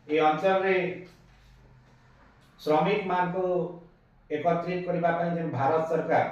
ए अंचल रे श्रमिक मान को एकत्रित करबा पई जे भारत सरकार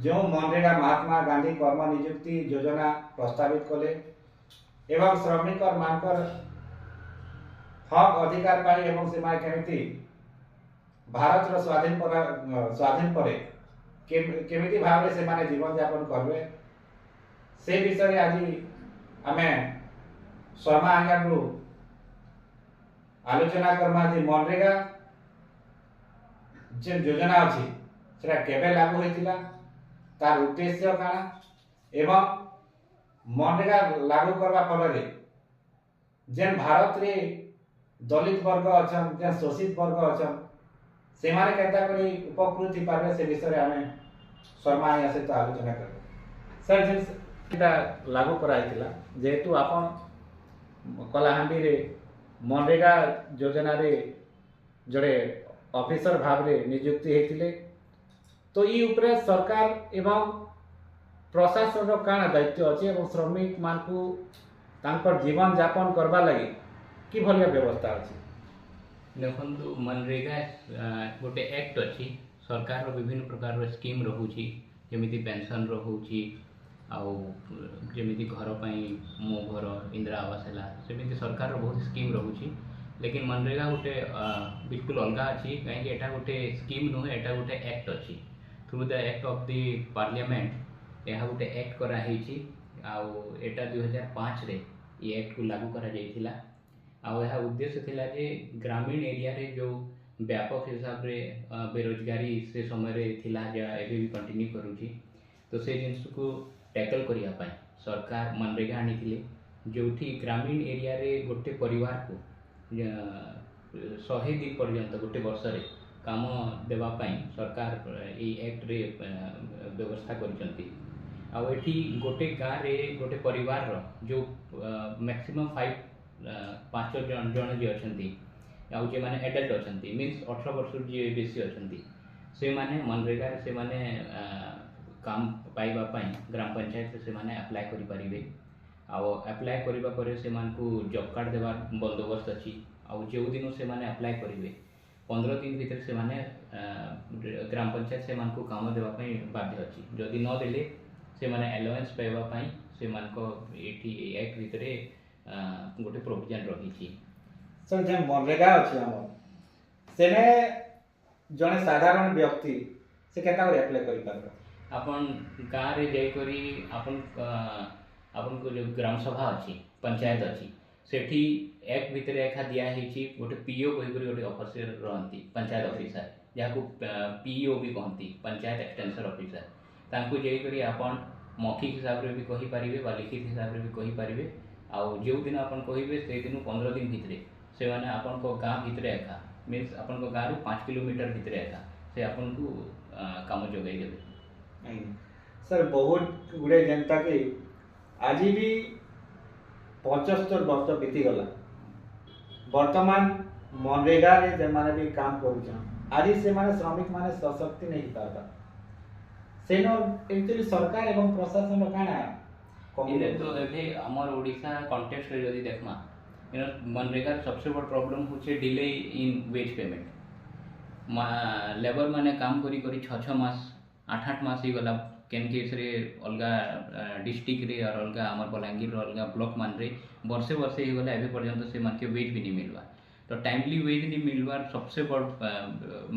जो मनरेगा महात्मा गांधी कर्म नियुक्ति योजना प्रस्तावित कले एवं श्रमिक मानकर हक अधिकार पाई एवं से माय केमिति भारत रो स्वाधीन परे केमिति भाव से माने जीवन यापन करबे से विषय आज आमे शर्मा आज्ञा आलोचना करमा जे मनरेगा जे योजना अछि सेटा केबे लागू होइतिला तार उद्देश्य काना एवं मनरेगा लागू करबा फल रे जेन भारत रे दलित वर्ग अछन जेन शोषित वर्ग अछन से माने केता करी उपकृत ही पारबे से विषय आमे शर्मा आज्ञा से तो आलोचना करबे सर जेटा लागू कराइतिला जेहेतु आपन कलाहांडी रे मनरेगा योजना रे जड़े ऑफिसर भाव रे नियुक्ति हेतिले तो ई उपरे सरकार एवं प्रशासन रो काना दायित्व अछि एवं श्रमिक मान को तांकर जीवन यापन करबा लागि कि भलिया व्यवस्था अछि देखु मनरेगा गोटे एक्ट अच्छी सरकार विभिन्न प्रकार स्कीम रोची जमी पेंशन रोची जमी घर मो घर इंदिरा आवास है सेमती सरकार बहुत स्कीम रोची लेकिन मनरेगा गोटे बिल्कुल अलग अच्छी कहीं एटा गोटे स्कीम नुहे एटा गोटे एक्ट अच्छी through the act of the parliament यह गोटे एक्ट कराई एटा 2005 रे ये एक्ट को लागू करा जाइथिला यह उद्देश्य थिला जे ग्रामीण एरिया रे जो व्यापक हिसाब रे बेरोजगारी से समय रे थिला जा एबे भी कंटिन्यू करूची तो से जिनस को टैकल करिया पाए सरकार मनरेगा आनी जोठी ग्रामीण एरिया रे गोटे परिवार को 100 दिन पर्यंत गोटे वर्ष रे काम देवा पाई सरकार ये एक्ट रे व्यवस्था करचंती एठी गोटे गाँव रे गोटे परिवार रो जो मैक्सिमम 5 जन जी अच्छा जे माने एडल्ट अच्छा मीन्स 18 वर्ष जी बेसी अच्छा से माने मनरेगा से माने काम पाइबा पाई ग्राम पंचायत से माने अप्लाई करि परिबे अप्लाई करिबा परे से मान को जॉब कार्ड देवार बंदोबस्त अच्छी जो दिन से माने अप्लाई करिवे 15 दिन भीतर से माने ग्राम पंचायत से मान को काम देवा पाई बाध्य अच्छी जदि न देले से माने अलाउंस पाइबा पाई से मान को एठी एक्ट भीतर गोटे प्रोविजन रही सर जे मनरेगा अछि हमर सेने जने साधारण व्यक्ति से केता कर अप्लाई करि पारबे अपन गाँव रे जाई करी अपन को जो ग्राम सभा अच्छी पंचायत अच्छी सेठी एक्ट भीतर एखा दिया हेची गोटे पीओ कहि करी गोटे ऑफिसर रहंती पंचायत ऑफिसर जाको पीओ भी कहंती पंचायत एक्सटेंशन ऑफिसर तांको जाई करी अपन मौखिक हिसाब रे भी कहि परिबे बा लिखित हिसाब रे भी कहि परिबे जो दिन अपन कहिबे से दिन 15 दिन भीतर से माने अपन को गाँव भीतर एका मीन्स अपन को गाँव 5 किलोमीटर भीतर एका से अपन को काम जोगाई देबे सर बहुत गुड़े जनता के आज भी 75 वर्ष बीती गला वर्तमान मनरेगा रे जे माने भी काम करूछन आज से माने श्रमिक माने सशक्त नहीं पाता सेनो एक्चुअली सरकार एवं प्रशासन काना इले तो एबे हमर ओडिसा कॉन्टेक्स्ट रे जदी देखमा मनरेगा सबसे बड़ प्रॉब्लम होचे delay in wage payment labour माने काम करी करी 6 मास 8 मास ही गला केन केस रे अलगा डिस्ट्रिक्ट रे और अलगा हमर बलांगीर अलगा ब्लॉक मान रे वर्षे वर्षे ही गला एबे पर्यंत से मान के वेज भी नहीं मिलवा तो टाइमली वेज नहीं मिलवार सबसे बड़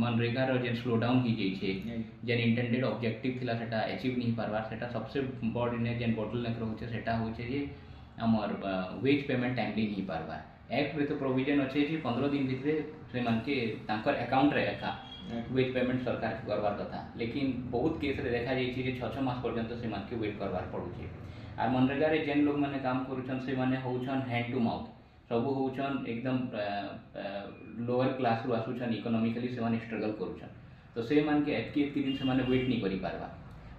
मनरेगा रो जे स्लो डाउन ही जाई छे जेन इंटेंडेड ऑब्जेक्टिव थिला सेटा अचीव नहीं पारवार सेटा सबसे बड़ ने जेन बोटलनेक रहउछे सेटा होचे जे हमर वेज पेमेंट टाइमली नहीं पारवार एक्ट रे तो प्रोविजन अच्छे जे 15 दिन भितरे से मान के तांकर अकाउंट रे एका वेज पेमेंट सरकार के करवार कथा लेकिन बहुत केस रे देखा जाई जे 6 मास पर्यंत से मान के वेट करवार पड़ुछे आ मनरेगा रे जेन लोग माने काम करूछन से माने होउछन हैंड टू माउथ सब होउछन एकदम लोअर क्लास रु आसुछन इकोनॉमिकली से माने स्ट्रगल करूछन तो से मान के एतकी दिन से माने वेट नहीं करि पारबा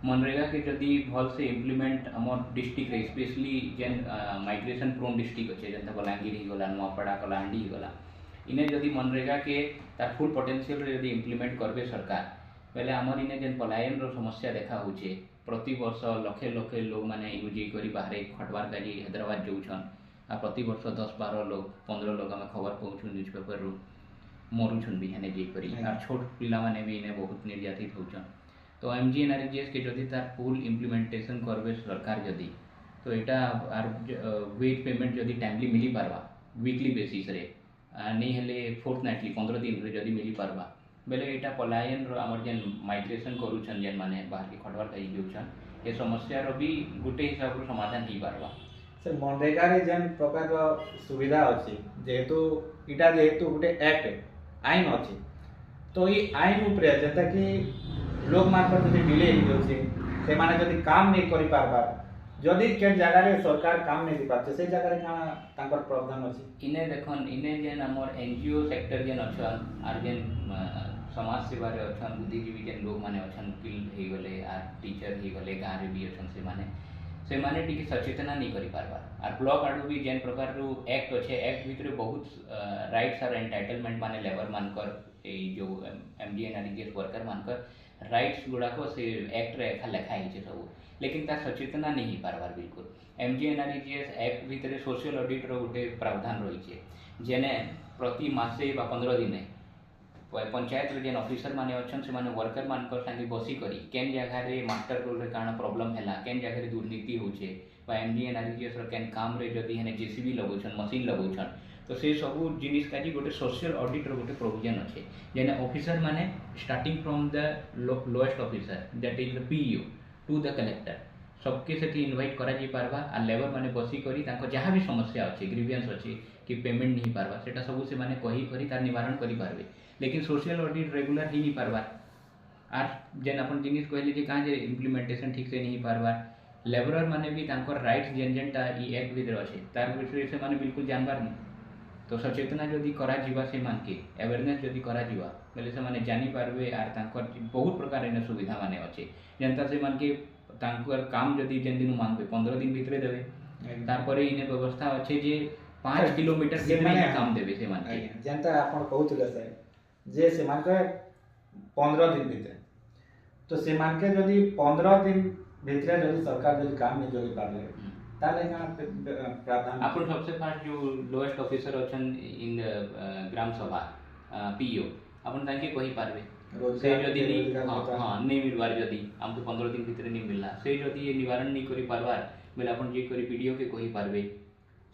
मनरेगा के जदि भल से इम्प्लीमेंट हमर डिस्ट्रिक्ट रे स्पेशली जेन माइग्रेशन प्रोन डिस्ट्रिक्ट अछि जेंता बलांगीर ही गला नवापड़ा कलाहांडी ही गला इने जदि मनरेगा के तार फुल पोटेंशियल रे जदि इम्प्लीमेंट करबे सरकार पहले आमर इने जेन पलायन रो समस्या देखा होचे प्रति वर्ष लखे लखे लोग माने यूज करी बाहर खटवार काजी हैदराबाद जाउछन आ प्रति वर्ष 10-12 लोग 15 लोग आम खबर पाऊँ न्यूज पेपर रू मरुछन भी हेने जेकरी आर छोट पिला माने भी इने बहुत निर्यातित होछन। तो MGNREGS के जदि तार फुल इम्प्लीमेंटेशन करबे सरकार जदि तो एटा आर वेज पेमेंट जदि टाइमली मिली पारबा वीकली बेसिस रे नहीं हेले फोर्थनाइटली 15 दिन रे जदि मिली पारबा बेले एटा पलायन रो हमर जेन माइग्रेशन करूछन जेन माने बाहर के खडवार कई जोछन ए समस्या रो भी गुटे हिसाब रो समाधान ही पारबा। सर मनरेगा रे जेन प्रकार रो सुविधा अछि जेहेतु इटा जेहेतु गुटे एक्ट आईन अछि तो ई आईन उपरे जेता कि लोक मान पर जदि डिले हो जोछि से माने जदि काम नहीं करि पारबा जदि के जगह रे सरकार काम नहीं दि पाते से जगह रे काना तांकर प्रावधान अछि इने देखन इने जेन हमर एनजीओ सेक्टर जेन अछन आर जेन समाज सेवा रे अछन बुद्धिजीवी जेन लोग माने अछन वकील हे गले आर टीचर हे गले गां रे भी अछन से माने टिके सचेतना नहीं करि पारबा आर ब्लॉक आडू भी जेन प्रकार रो एक्ट अछि एक्ट भितरे बहुत राइट्स आर एंटाइटलमेंट माने लेबर मानकर ए जो MGNREGS वर्कर मानकर राइट्स गुड़ा को से एक्ट रे एखा लेखा हिचे सब लेकिन ता सचेतना नहीं पारबार बिल्कुल। MGNREGS एक्ट भितरे सोशल ऑडिट रो गुटे प्रावधान रहिचे जेने प्रति मासे बा 15 दिने पंचायत रे जेन ऑफिसर माने अछन से माने वर्कर मानकर संगे बसी करी केन जगह रे मास्टर रोल रे काना प्रॉब्लम हैला केन जगह रे दुर्नीति होचे बा MGNREGS रो केन काम रे जदी हेने जेसीबी लगोछन मशीन लगोछन तो से सब जिनिस काजी गोटे सोशल ऑडिट रो गोटे प्रोविजन अछि जेने ऑफिसर माने starting from the lowest officer that is the PEO to the collector सबके सेठी इनवाइट करा जी पारबा आ लेबर माने बसी करी ताको जहां भी समस्या अछि ग्रीवियंस अछि कि पेमेंट नहीं पारबा सेटा सब से माने कही करी तार निवारण करी पारबे लेकिन सोशल ऑडिट रेगुलर ही नहीं पारबा आर जेन अपन जिनिस कहले जे कहां जे इम्प्लीमेंटेशन ठीक से नहीं पारबा लेबरर माने भी तांकर राइट्स जेन जेनटा ई एक्ट भितर अछि तार विषय से माने बिल्कुल जानबार नहीं तो सचेतना जदि करा जीवा से मान के अवेयरनेस जदि करा जीवा बेले से माने जानी पारबे आर तांकर बहुत प्रकार इन सुविधा माने अछि जनता से मान के तांकर काम जदि जेन दिन मांगबे 15 दिन भितरे देबे तार परे इने व्यवस्था अछि जे 5 किलोमीटर भितरे ही काम देबे से मान के जनता आपण कहउतले से जे से मान के 15 दिन भितरे तो से मान के जदि 15 दिन भितरे जदि सरकार जदि काम नहीं जदि पारले ताले काना प्रावधान अपन सबसे फर्स्ट जो लोएस्ट ऑफिसर अछन इन ग्राम सभा PEO अपन ताके कहि पारबे से जदि नहीं हां नहीं मिलवार जदि हमको 15 दिन भीतर नहीं मिलला से जदि ये निवारण नहीं करि पारबार बेले अपन जे करि PDO के कहि पारबे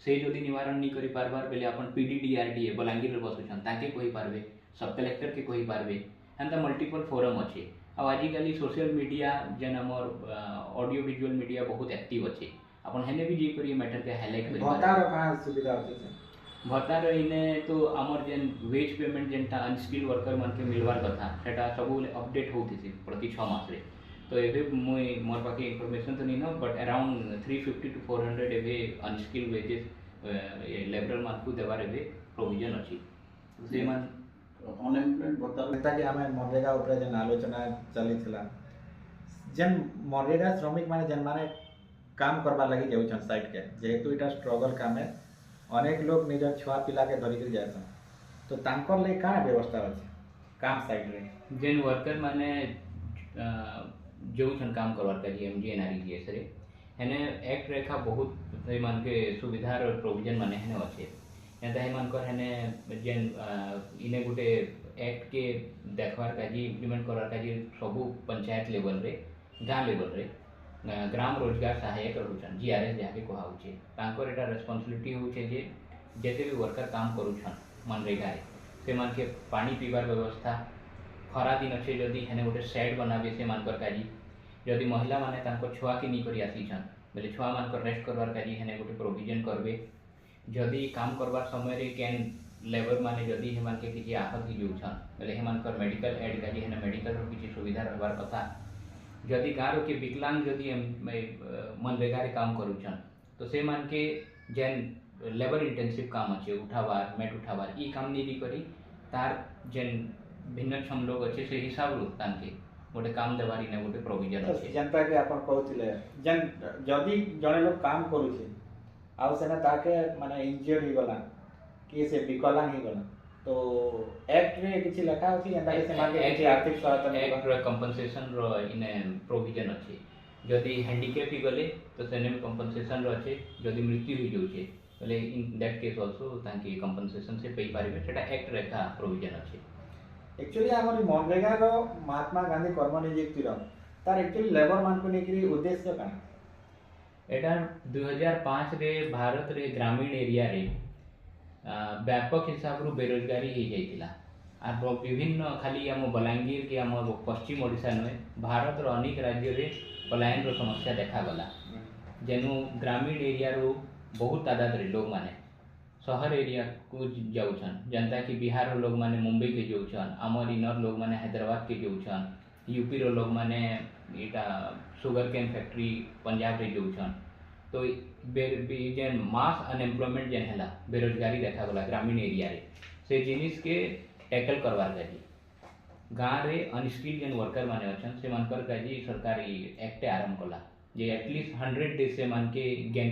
से जदि निवारण नहीं करि पारबार बेले अपन PDDRDA बलांगीर रे बसुछन ताके कहि पारबे सब कलेक्टर के कहि पारबे एंड द मल्टीपल फोरम अछि अब आजिकली सोशल मीडिया जेन हमर ऑडियो विजुअल मीडिया बहुत एक्टिव अछि अपन हेने भी जे करी मैटर के हाईलाइट करी भत्ता रो का सुविधा अछि भत्ता रो इने तो हमर जेन वेज पेमेंट जेनटा अनस्किल्ड वर्कर मन के मिलवार कथा सेटा सब अपडेट होती थी प्रति 6 मास रे तो एबे मोय मोर पाके इंफॉर्मेशन तो नहीं नो बट अराउंड 350 to 400 एबे अनस्किल्ड वेजेस लेबरल मान को देवार एबे प्रोविजन अछि से मान अनएम्प्लॉयड भत्ता लेता कि हमें मनरेगा ऊपर जेन आलोचना चली थिला जेन मनरेगा श्रमिक माने जेन माने काम करबा लगी जाउछन साइट के जेहेतु इटा स्ट्रगल काम है अनेक लोग निज छुआ पिला के धरि के जायछन तो तांकर ले का व्यवस्था अछि काम साइट रे जेन वर्कर माने जोछन काम करवार के MGNREGS रे हेने एक्ट रेखा बहुत मान के सुविधा और प्रोविजन माने हेने अछि एता हे मान कर हेने जेन इने गुटे एक्ट के देखवार का जी इंप्लीमेंट करवार का जी सब पंचायत लेवल रे गां लेवल रे ग्राम रोजगार सहायक रहउछन GRS जाके कहा होचे तांकर एटा रिस्पांसिबिलिटी होचे जे जेते भी वर्कर काम करूछन मनरेगा रे से मान के पानी पीबार व्यवस्था खरा दिन अच्छे जदि हेने गोटे सेट बनाबे से मानकर काजी जदि महिला माने तांकर छुआ के नहीं करी आसीछन बेले छुआ मानकर रेस्ट करवार काजी हेने गोटे प्रोविजन करबे जदि काम करवार समय रे कैन लेबर माने जदि हेमान के किछि आहत ही जोछन बेले हेमानकर मेडिकल एड काजी हेने मेडिकल रो किछि सुविधा रहबार कथा जदि गारो के विकलांग जदि मनरेगा रे काम करूछन तो से मान के जेन लेबर इंटेंसिव काम अच्छे उठावार मेट उठावार ई काम नहीं करी तार जेन भिन्नक्षम लोग अच्छे से हिसाब रो तांके गोटे काम देवारी ने गोटे प्रोविजन अच्छे जनता के अपन कहउतिले जन जदि जने लोग काम करूछे आउ सेना ताके माने इंजर्ड ही गला कि से विकलांग ही गला तो एक्ट रे किछि लिखा अछि एंता के सेना के किछि आर्थिक सहायता एक्ट रे कंपनसेशन रो इन प्रोविजन अछि जदि हैंडीकैप ही गले तो सेने में कंपनसेशन रो अछि जदि मृत्यु हो जोचे बोले इन दैट केस ऑल्सो ताकि कंपनसेशन से पई पारिबे सेटा एक्ट रेखा प्रोविजन अछि। एक्चुअली आमर मनरेगा रो महात्मा गांधी कर्मनियुक्ति रो तार एक्चुअली लेबर मान को नेकरी उद्देश्य काना एटा 2005 रे भारत रे ग्रामीण एरिया रे व्यापक हिसाब रो बेरोजगारी हो जाइतिला आ विभिन्न खाली आम बलांगीर कि आम पश्चिम ओडिशा नुहे भारत रो अनेक राज्य रे पलायन रो समस्या देखा गला जेनु ग्रामीण एरिया रो बहुत तादाद रे लोग माने शहर एरिया को जाउछन जनता कि बिहार रो लोग माने मुंबई के जाउछन हमर इनर लोग माने हैदराबाद के जाउछन यूपी रो लोग माने इटा शुगर केन फैक्ट्री पंजाब रे जाउछन तो जेन मास अनएम्प्लॉयमेंट जेन हैला बेरोजगारी देखा गला ग्रामीण एरिया रे से जिनिस के टैकल करवार काजी गाँव रे अनस्किल्ड जेन वर्कर माने अछन से मानकर काजी सरकार एक्ट आरंभ कला जे एटलीस्ट 100 डेज से मान के गेन